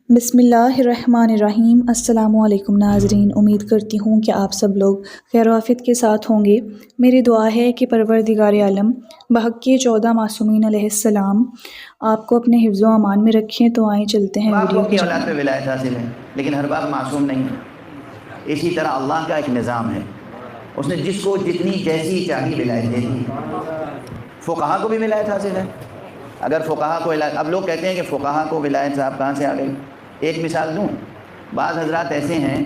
بسم اللہ الرحمن الرحیم۔ السلام علیکم ناظرین، امید کرتی ہوں کہ آپ سب لوگ خیر و عافیت کے ساتھ ہوں گے۔ میری دعا ہے کہ پروردگار عالم بحق کے 14 معصومین علیہ السلام آپ کو اپنے حفظ و امان میں رکھیں۔ تو آئیں چلتے ہیں ویڈیو کی اولاد پہ ولایت حاصل ہے، لیکن ہر باپ معصوم نہیں ہے۔ اسی طرح اللہ کا ایک نظام ہے، اس نے جس کو جتنی جیسی چاہی ولایت دے دی۔ فقہا کو بھی ولایت حاصل ہے۔ اگر فقہا کو ولایت، اب لوگ کہتے ہیں کہ فقہا کو ولایت صاحب کہاں سے آ گئی؟ ایک مثال دوں، بعض حضرات ایسے ہیں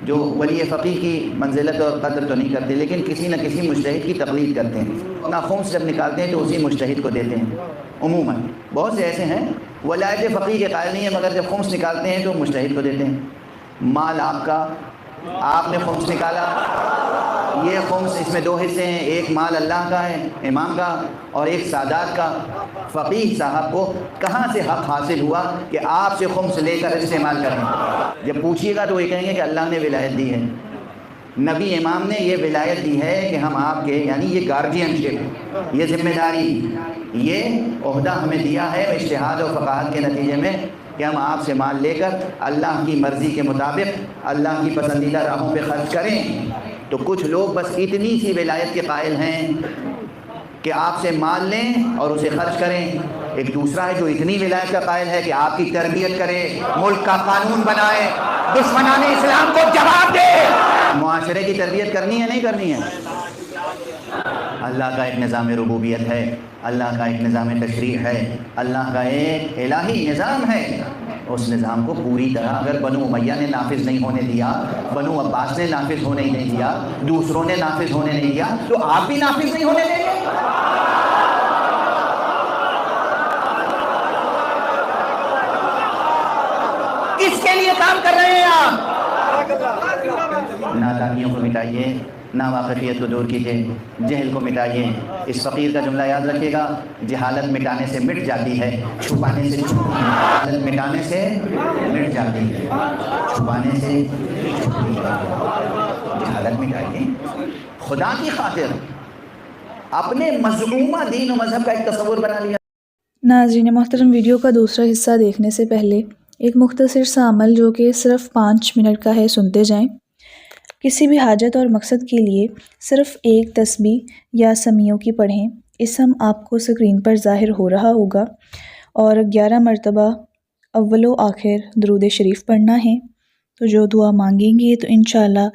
جو ولی فقیہ کی منزلت اور قدر تو نہیں کرتے، لیکن کسی نہ کسی مجتہد کی تقلید کرتے ہیں۔ اپنا خمس جب نکالتے ہیں تو اسی مجتہد کو دیتے ہیں۔ عموماً بہت سے ایسے ہیں ولایت فقیہ کے قائل نہیں ہیں، مگر جب خمس نکالتے ہیں تو مجتہد کو دیتے ہیں۔ مال آپ کا، آپ نے خمس نکالا، یہ خمس، اس میں دو حصے ہیں، ایک مال اللہ کا ہے امام کا، اور ایک سادات کا۔ فقیہ صاحب کو کہاں سے حق حاصل ہوا کہ آپ سے خمس لے کر استعمال کریں؟ جب پوچھیے گا تو یہ کہیں گے کہ اللہ نے ولایت دی ہے، نبی امام نے یہ ولایت دی ہے کہ ہم آپ کے، یعنی یہ گارڈین شپ، یہ ذمہ داری، یہ عہدہ ہمیں دیا ہے اجتہاد و فقاہت کے نتیجے میں کہ ہم آپ سے مال لے کر اللہ کی مرضی کے مطابق اللہ کی پسندیدہ راہوں پہ خرچ کریں۔ تو کچھ لوگ بس اتنی سی ولایت کے قائل ہیں کہ آپ سے مال لیں اور اسے خرچ کریں۔ ایک دوسرا ہے جو اتنی ولایت کا قائل ہے کہ آپ کی تربیت کرے، ملک کا قانون بنائے، دشمنان اسلام کو جواب دے۔ معاشرے کی تربیت کرنی ہے نہیں کرنی ہے؟ اللہ کا ایک نظام ربوبیت ہے، اللہ کا ایک نظام تشریع ہے، اللہ کا ایک الہی نظام ہے۔ اس نظام کو پوری طرح اگر بنو امیہ نے نافذ نہیں ہونے دیا، بنو عباس نے نافذ ہونے نہیں دیا، دوسروں نے نافذ ہونے نہیں دیا، تو آپ بھی نافذ نہیں ہونے دیں گے؟ کس کے لیے کام کر رہے ہیں آپ؟ نادانیوں کو مٹائیے، ناواقفیت کو دور کیجیے، جہل کو مٹائیے۔ اس فقیر کا جملہ یاد رکھیے گا، جہالت مٹانے سے مٹ جاتی ہے، چھپانے سے جہالت مٹانے سے مٹ جاتی ہے، چھپانے سے جہالت مٹائیے۔ خدا کی خاطر اپنے مظلومہ دین و مذہب کا ایک تصور بنا لیا۔ ناظرین محترم، ویڈیو کا دوسرا حصہ دیکھنے سے پہلے ایک مختصر سا عمل جو کہ صرف 5 منٹ کا ہے، سنتے جائیں۔ کسی بھی حاجت اور مقصد کے لیے صرف ایک تسبیح یا سمیوں کی پڑھیں۔ اسم آپ کو اسکرین پر ظاہر ہو رہا ہوگا، اور 11 مرتبہ اول و آخر درود شریف پڑھنا ہے۔ تو جو دعا مانگیں گے تو انشاءاللہ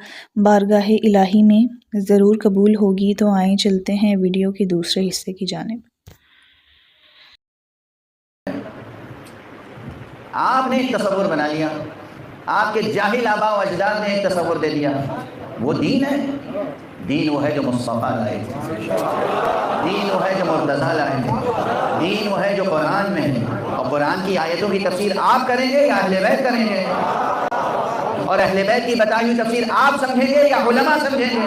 بارگاہ الہی میں ضرور قبول ہوگی۔ تو آئیں چلتے ہیں ویڈیو کے دوسرے حصے کی جانب۔ آپ نے ایک تصور بنا لیا، آپ کے جاہل آباء و اجداد نے ایک تصور دے دیا۔ وہ دین ہے؟ دین وہ ہے جو مصطفیٰ لائے تھے، دین وہ ہے جو مرتضیٰ لائے تھے، دین وہ ہے جو قرآن میں ہے۔ اور قرآن کی آیتوں کی تفسیر آپ کریں گے یا اہل بیت کریں گے؟ اور اہل بیت کی بتائی ہوئی تفسیر آپ سمجھیں گے یا علماء سمجھیں گے؟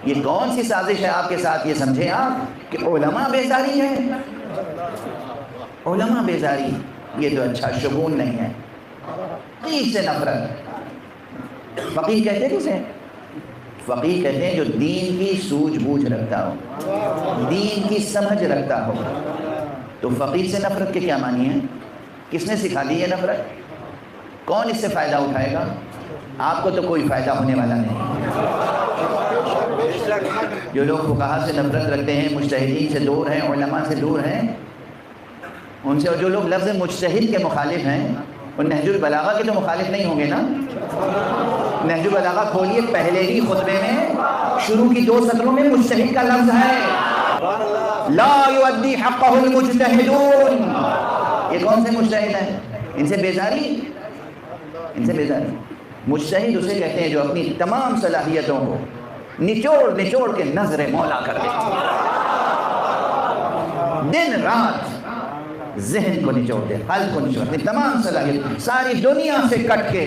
یہ کون سی سازش ہے آپ کے ساتھ؟ یہ سمجھیں آپ کہ علماء بیزاری ہے، علماء بیزاری، یہ تو اچھا شگون نہیں ہے۔ فقیہ سے نفرت، فقیہ کہتے ہیں کسے؟ فقیہ کہتے ہیں جو دین کی سوجھ بوجھ رکھتا ہو، دین کی سمجھ رکھتا ہو۔ تو فقیہ سے نفرت کے کیا معنی ہے؟ کس نے سکھا دی ہے نفرت؟ کون اس سے فائدہ اٹھائے گا؟ آپ کو تو کوئی فائدہ ہونے والا نہیں۔ جو لوگ فقہا سے نفرت رکھتے ہیں، مجتہدین سے دور ہیں، علماء سے دور ہیں، ان سے، اور جو لوگ لفظ مجتہد کے مخالف ہیں، وہ نہج البلاغہ کے تو مخالف نہیں ہوں گے نا؟ نہج البلاغہ کھولیے، پہلے ہی خطبے میں شروع کی 2 سطروں میں مجتہد کا لفظ ہے، لا یؤدی حقہ المجتہدون۔ یہ کون سے مجتہد ہیں؟ ان سے بیزاری، ان سے بیزاری۔ مجتہد اسے کہتے ہیں جو اپنی تمام صلاحیتوں کو نچوڑ نچوڑ کے نظر مولا کر دے، دن رات ذہن کو نچوڑ دے، قلب کو نچوڑ دے، تمام صلاحیت ساری دنیا سے کٹ کے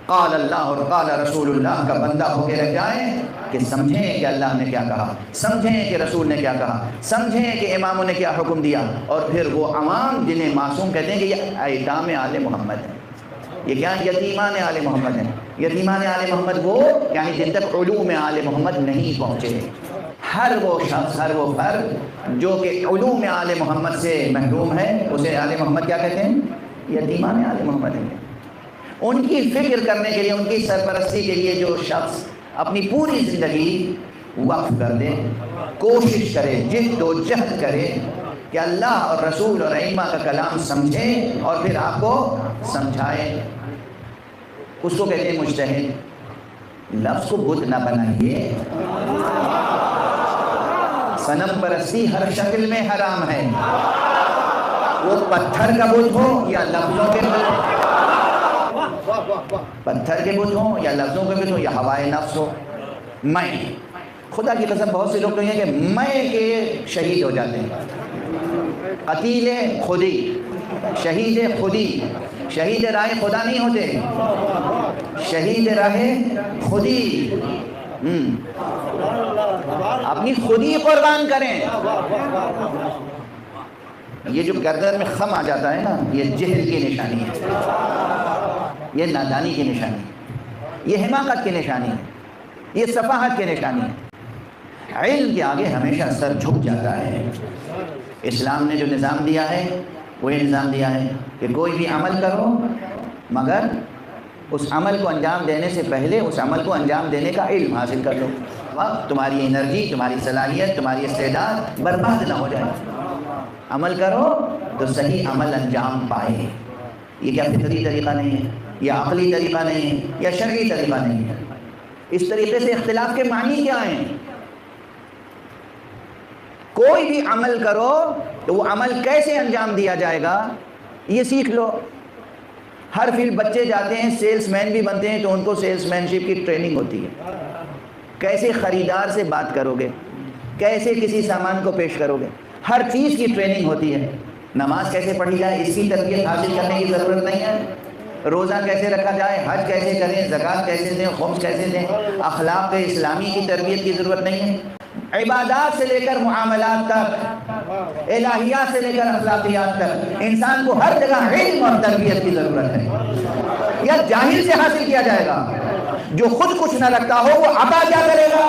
قال اللہ اور قال رسول اللہ کا بندہ ہو کے رہ جائیں، کہ سمجھیں کہ اللہ نے کیا کہا، سمجھیں کہ رسول نے کیا کہا، سمجھیں کہ اماموں نے کیا حکم دیا، اور پھر وہ عوام جنہیں معصوم کہتے ہیں کہ یہ ایتام آل محمد ہیں، یہ کیا یتیمان آل محمد ہیں۔ یتیمان آل محمد وہ یعنی جن تک علوم آل محمد نہیں پہنچے، ہر وہ شخص، ہر وہ فرد جو کہ علوم آل محمد سے محروم ہے، اسے آل محمد کیا کہتے ہیں؟ یتیمان آل محمد ہیں۔ ان کی فکر کرنے کے لیے، ان کی سرپرستی کے لیے جو شخص اپنی پوری زندگی وقف کر دے، کوشش کرے، جد و جہد کرے کہ اللہ اور رسول اور ائمہ کا کلام سمجھے اور پھر آپ کو سمجھائے، اس کو کہتے ہیں مجتہد۔ لفظ کو بت نہ بنائیے، صنم پرستی ہر شکل میں حرام ہے، وہ پتھر کا بت ہو یا لفظوں کے بت ہو، پتھر کے بت ہوں یا لفظوں کے بت ہو یا ہوائے نفس ہو۔ میں خدا کی قسم بہت سے لوگ تو یہ کہ میں کے شہید ہو جاتے ہیں، قتیل خودی، شہید خودی، شہید راہ خدا نہیں ہوتے، شہید راہ خودی، اپنی خودی قربان کریں۔ یہ جو گردن میں خم آ جاتا ہے نا، یہ جہل کی نشانی ہے، یہ نادانی کی نشانی ہے، یہ حماقت کی نشانی ہے، یہ سفاہت کی نشانی ہے۔ علم کے آگے ہمیشہ سر جھک جاتا ہے۔ اسلام نے جو نظام دیا ہے وہ یہ نظام دیا ہے کہ کوئی بھی عمل کرو مگر اس عمل کو انجام دینے سے پہلے اس عمل کو انجام دینے کا علم حاصل کر لو، وقت، تمہاری انرجی، تمہاری صلاحیت، تمہاری استعداد برباد نہ ہو جائے۔ عمل کرو تو صحیح عمل انجام پائے۔ یہ کیا فطری طریقہ نہیں ہے، یا عقلی طریقہ نہیں ہے، یا شرعی طریقہ نہیں ہے۔ اس طریقے سے اختلاف کے معنی کیا ہیں؟ کوئی بھی عمل کرو تو وہ عمل کیسے انجام دیا جائے گا یہ سیکھ لو۔ ہر فیلڈ بچے جاتے ہیں، سیلس مین بھی بنتے ہیں تو ان کو سیلس مین شپ کی ٹریننگ ہوتی ہے، کیسے خریدار سے بات کرو گے، کیسے کسی سامان کو پیش کرو گے، ہر چیز کی ٹریننگ ہوتی ہے۔ نماز کیسے پڑھی جائے اس کی تربیت حاصل کرنے کی ضرورت نہیں ہے، روزہ کیسے رکھا جائے، حج کیسے کریں، زکوٰۃ کیسے دیں، خمس کیسے دیں، اخلاق اسلامی کی تربیت کی ضرورت نہیں ہے۔ عبادات سے لے کر معاملات تک، الہیات سے لے کر اخلاقیات تک، انسان کو ہر جگہ علم اور تربیت کی ضرورت ہے۔ یا جاہل سے حاصل کیا جائے گا، جو خود کچھ نہ رکھتا ہو وہ عطا کیا کرے گا،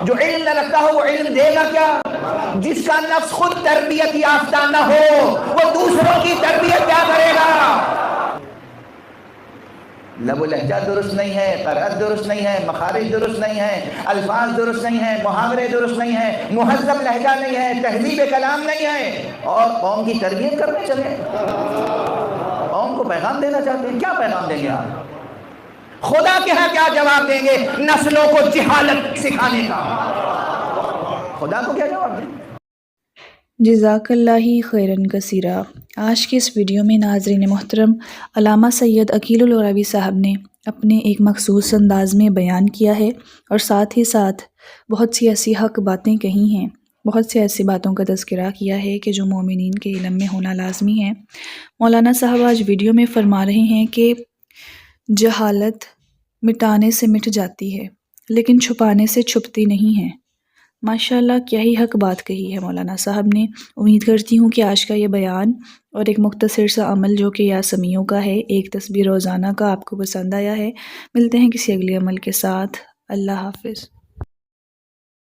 جو علم نہ رکھتا ہو وہ علم دے گا کیا، جس کا نفس خود تربیت یافتہ نہ ہو وہ دوسروں کی تربیت کیا کرے گا۔ لب و لہجہ درست نہیں ہے، قرأت درست نہیں ہے، مخارج درست نہیں ہے، الفاظ درست نہیں ہے، محاورے درست نہیں ہے، مہذب لہجہ نہیں ہے، تہذیب کلام نہیں ہے، اور قوم کی تربیت کرنے چلے، قوم کو پیغام دینا چاہتے ہیں۔ کیا پیغام دیں گے آپ؟ خدا کے ہاں کیا جواب دیں گے نسلوں کو جہالت سکھانے کا؟ خدا کو کیا جواب دیں گے؟ جزاک اللہ خیرن کثیرہ۔ آج کے اس ویڈیو میں ناظرین محترم علامہ سید عقیل العربی صاحب نے اپنے ایک مخصوص انداز میں بیان کیا ہے، اور ساتھ ہی ساتھ بہت سی ایسی حق باتیں کہی ہیں، بہت سی ایسی باتوں کا تذکرہ کیا ہے کہ جو مومنین کے علم میں ہونا لازمی ہے۔ مولانا صاحب آج ویڈیو میں فرما رہے ہیں کہ جہالت مٹانے سے مٹ جاتی ہے لیکن چھپانے سے چھپتی نہیں ہے۔ ماشاءاللہ کیا ہی حق بات کہی ہے مولانا صاحب نے۔ امید کرتی ہوں کہ آج کا یہ بیان اور ایک مختصر سا عمل جو کہ یاسمیوں کا ہے، ایک تسبیح روزانہ کا، آپ کو پسند آیا ہے۔ ملتے ہیں کسی اگلے عمل کے ساتھ۔ اللہ حافظ۔